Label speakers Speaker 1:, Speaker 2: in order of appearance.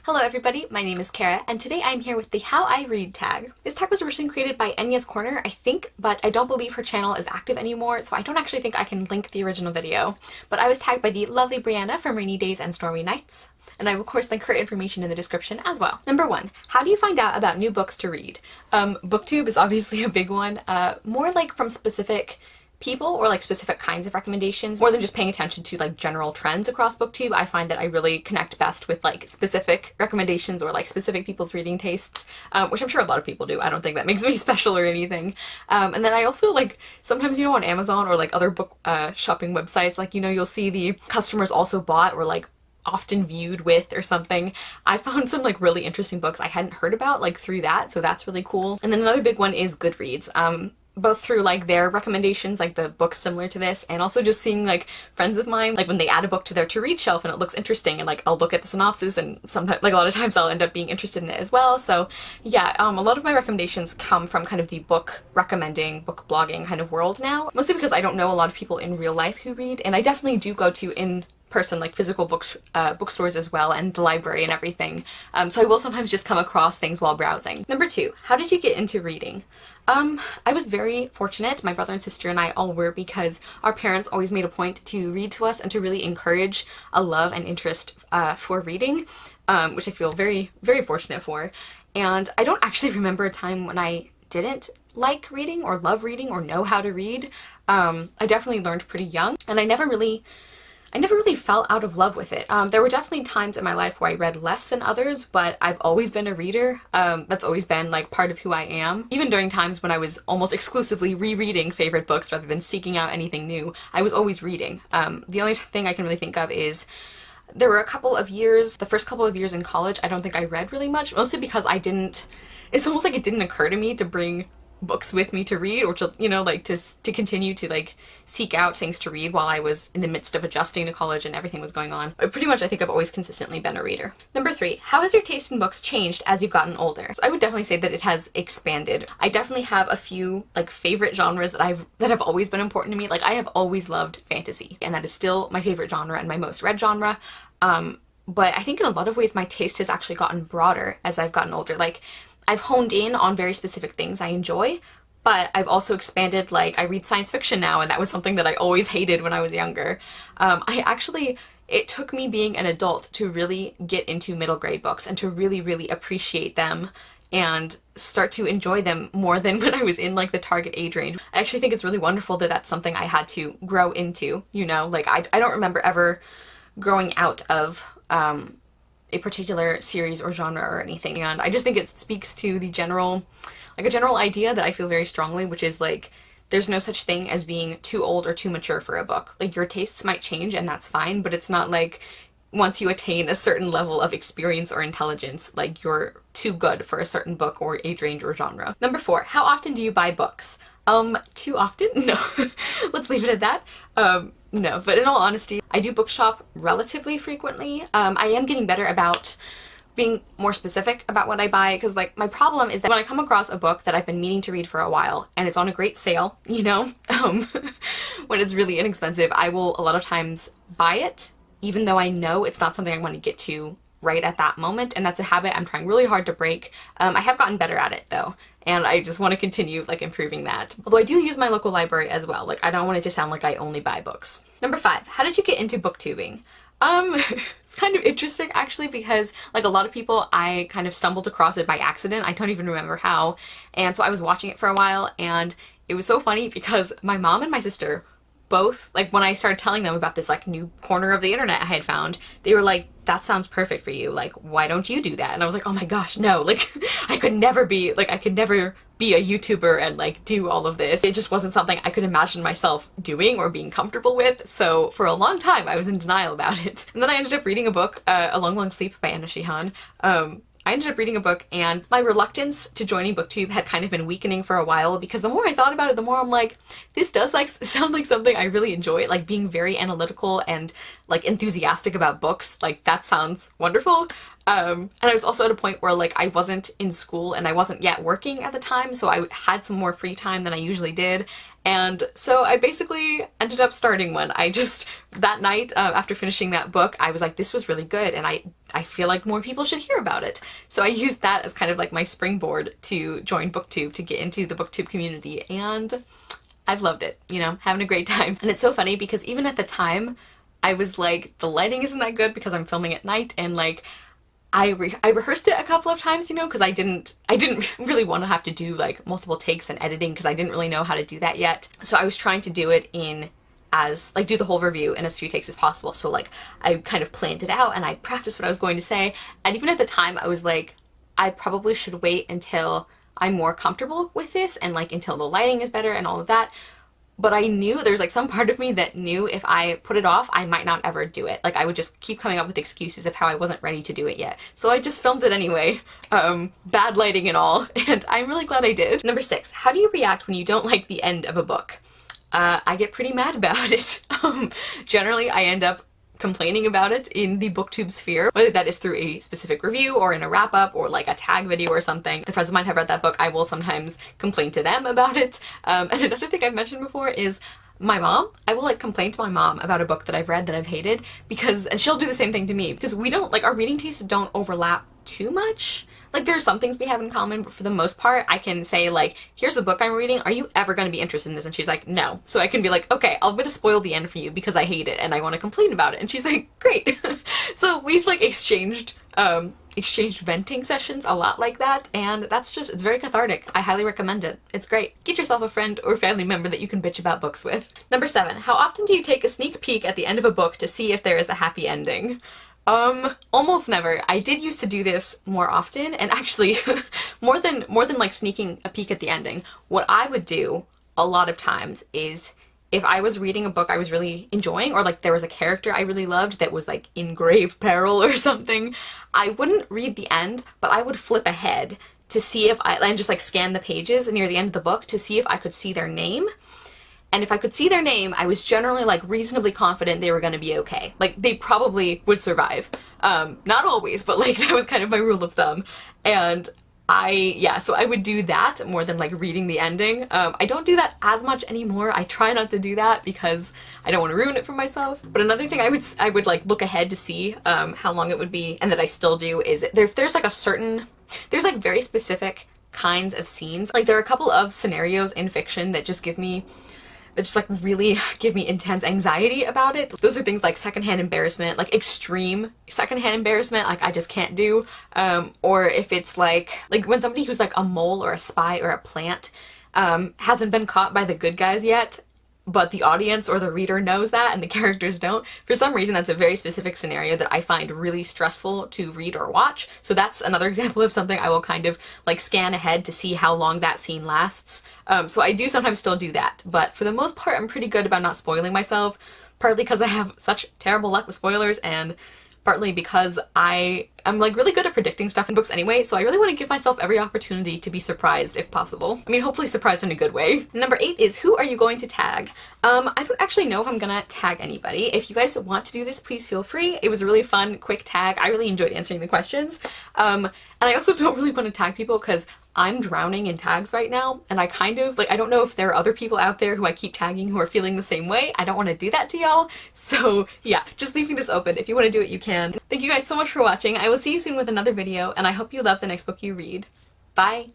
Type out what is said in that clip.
Speaker 1: Hello everybody, my name is Kara, and today I'm here with the How I Read tag. This tag was originally created by Enya's Corner, I think, but I don't believe her channel is active anymore, so I don't actually think I can link the original video. But I was tagged by the lovely Brianna from Rainy Days and Stormy Nights, and I will of course link her information in the description as well. Number 1, how do you find out about new books to read? BookTube is obviously a big one, more like from specific people or like specific kinds of recommendations more than just paying attention to like general trends across BookTube. I find that I really connect best with like specific recommendations or like specific people's reading tastes, which I'm sure a lot of people do. I don't think that makes me special or anything. And then I also like sometimes, you know, on Amazon or like other book shopping websites, like, you know, you'll see the customers also bought or like often viewed with or something. I found some like really interesting books I hadn't heard about like through that, so that's really cool. And then another big one is Goodreads. Both through like their recommendations, like the books similar to this, and also just seeing like friends of mine, like when they add a book to their to read shelf and it looks interesting, and like I'll look at the synopsis and sometimes, like a lot of times I'll end up being interested in it as well. So yeah, a lot of my recommendations come from kind of the book recommending, book blogging kind of world now, mostly because I don't know a lot of people in real life who read, and I definitely do go to in-person like physical bookstores as well, and the library and everything, so I will sometimes just come across things while browsing. Number 2, how did you get into reading? I was very fortunate. My brother and sister and I all were, because our parents always made a point to read to us and to really encourage a love and interest for reading, which I feel very, very fortunate for. And I don't actually remember a time when I didn't like reading or love reading or know how to read. I definitely learned pretty young, and I never really fell out of love with it. There were definitely times in my life where I read less than others, but I've always been a reader. That's always been like part of who I am. Even during times when I was almost exclusively rereading favorite books rather than seeking out anything new, I was always reading. The only thing I can really think of is there were a couple of years, the first couple of years in college, I don't think I read really much, mostly because it's almost like it didn't occur to me to bring books with me to read, or to, you know, like to continue to like seek out things to read while I was in the midst of adjusting to college and everything was going on. But pretty much I think I've always consistently been a reader. Number 3, how has your taste in books changed as you've gotten older? So I would definitely say that it has expanded. I definitely have a few like favorite genres that have always been important to me. Like I have always loved fantasy, and that is still my favorite genre and my most read genre. But I think in a lot of ways my taste has actually gotten broader as I've gotten older. Like I've honed in on very specific things I enjoy, but I've also expanded. Like I read science fiction now, and that was something that I always hated when I was younger. It took me being an adult to really get into middle grade books and to really, really appreciate them and start to enjoy them more than when I was in like the target age range. I actually think it's really wonderful that that's something I had to grow into, you know? Like I don't remember ever growing out of a particular series or genre or anything, and I just think it speaks to the general idea that I feel very strongly, which is like there's no such thing as being too old or too mature for a book. Like your tastes might change and that's fine, but it's not like once you attain a certain level of experience or intelligence, like you're too good for a certain book or age range or genre. Number 4, how often do you buy books? Too often? No. Let's leave it at that. No, but in all honesty, I do book shop relatively frequently. I am getting better about being more specific about what I buy, because like my problem is that when I come across a book that I've been meaning to read for a while and it's on a great sale, you know, when it's really inexpensive, I will a lot of times buy it, even though I know it's not something I want to get to right at that moment, and that's a habit I'm trying really hard to break. I have gotten better at it though, and I just want to continue like improving that. Although I do use my local library as well. Like I don't want it to sound like I only buy books. Number 5, how did you get into booktubing? It's kind of interesting actually, because like a lot of people, I kind of stumbled across it by accident. I don't even remember how. And so I was watching it for a while, and it was so funny because my mom and my sister both, like when I started telling them about this like new corner of the internet I had found, they were like, that sounds perfect for you, like why don't you do that? And I was like, oh my gosh, no, like I could never be a YouTuber and like do all of this. It just wasn't something I could imagine myself doing or being comfortable with, so for a long time I was in denial about it. And then I ended up reading a book, A Long Long Sleep by Anna Shihan. I ended up reading a book, and my reluctance to joining BookTube had kind of been weakening for a while, because the more I thought about it, the more I'm like, this does like sound like something I really enjoy, like being very analytical and like enthusiastic about books. Like that sounds wonderful. And I was also at a point where like I wasn't in school and I wasn't yet working at the time, so I had some more free time than I usually did. And so I basically ended up starting one. I just, that night, after finishing that book, I was like, this was really good, and I feel like more people should hear about it. So I used that as kind of like my springboard to join BookTube, to get into the BookTube community, and I've loved it, you know, having a great time. And it's so funny because even at the time, I was like, the lighting isn't that good because I'm filming at night, and like, I rehearsed it a couple of times, you know, because I didn't really want to have to do like multiple takes and editing because I didn't really know how to do that yet. So I was trying to do it in as like do the whole review in as few takes as possible. So like I kind of planned it out and I practiced what I was going to say. And even at the time I was like, I probably should wait until I'm more comfortable with this and like until the lighting is better and all of that. But I knew there's like some part of me that knew if I put it off, I might not ever do it. Like I would just keep coming up with excuses of how I wasn't ready to do it yet. So I just filmed it anyway, bad lighting and all, and I'm really glad I did. Number 6, how do you react when you don't like the end of a book? I get pretty mad about it. Generally, I end up complaining about it in the BookTube sphere, whether that is through a specific review or in a wrap-up or like a tag video or something. If friends of mine have read that book, I will sometimes complain to them about it. And another thing I've mentioned before is my mom. I will like complain to my mom about a book that I've read that I've hated because, and she'll do the same thing to me because we don't, like our reading tastes don't overlap too much. Like there's some things we have in common, but for the most part, I can say like, here's the book I'm reading. Are you ever going to be interested in this? And she's like, no. So I can be like, okay, I'm going to spoil the end for you because I hate it and I want to complain about it. And she's like, great. So we've like exchanged venting sessions a lot like that. And that's just, it's very cathartic. I highly recommend it. It's great. Get yourself a friend or family member that you can bitch about books with. Number 7, how often do you take a sneak peek at the end of a book to see if there is a happy ending? Almost never. I did used to do this more often, and actually more than like sneaking a peek at the ending, what I would do a lot of times is if I was reading a book I was really enjoying, or like there was a character I really loved that was like in grave peril or something, I wouldn't read the end, but I would flip ahead to see if and just like scan the pages near the end of the book to see if I could see their name. And if I could see their name, I was generally like reasonably confident they were going to be okay. Like they probably would survive. Not always, but like that was kind of my rule of thumb. And so I would do that more than like reading the ending. I don't do that as much anymore. I try not to do that because I don't want to ruin it for myself. But another thing I would like look ahead to see how long it would be, and that I still do, is there's like there's like very specific kinds of scenes. Like there are a couple of scenarios in fiction that just like really give me intense anxiety about it. Those are things like secondhand embarrassment, like extreme secondhand embarrassment, like I just can't do. Or if it's like when somebody who's like a mole or a spy or a plant hasn't been caught by the good guys yet, but the audience or the reader knows that and the characters don't. For some reason, that's a very specific scenario that I find really stressful to read or watch. So that's another example of something I will kind of like scan ahead to see how long that scene lasts. So I do sometimes still do that, but for the most part, I'm pretty good about not spoiling myself, partly because I have such terrible luck with spoilers, and partly because I'm like really good at predicting stuff in books anyway, so I really want to give myself every opportunity to be surprised if possible. I mean, hopefully surprised in a good way. Number 8 is, who are you going to tag? I don't actually know if I'm gonna tag anybody. If you guys want to do this, please feel free. It was a really fun, quick tag. I really enjoyed answering the questions. And I also don't really want to tag people because I'm drowning in tags right now, and I kind of, like, I don't know if there are other people out there who I keep tagging who are feeling the same way. I don't want to do that to y'all. So yeah, just leaving this open. If you want to do it, you can. Thank you guys so much for watching. I will see you soon with another video, and I hope you love the next book you read. Bye!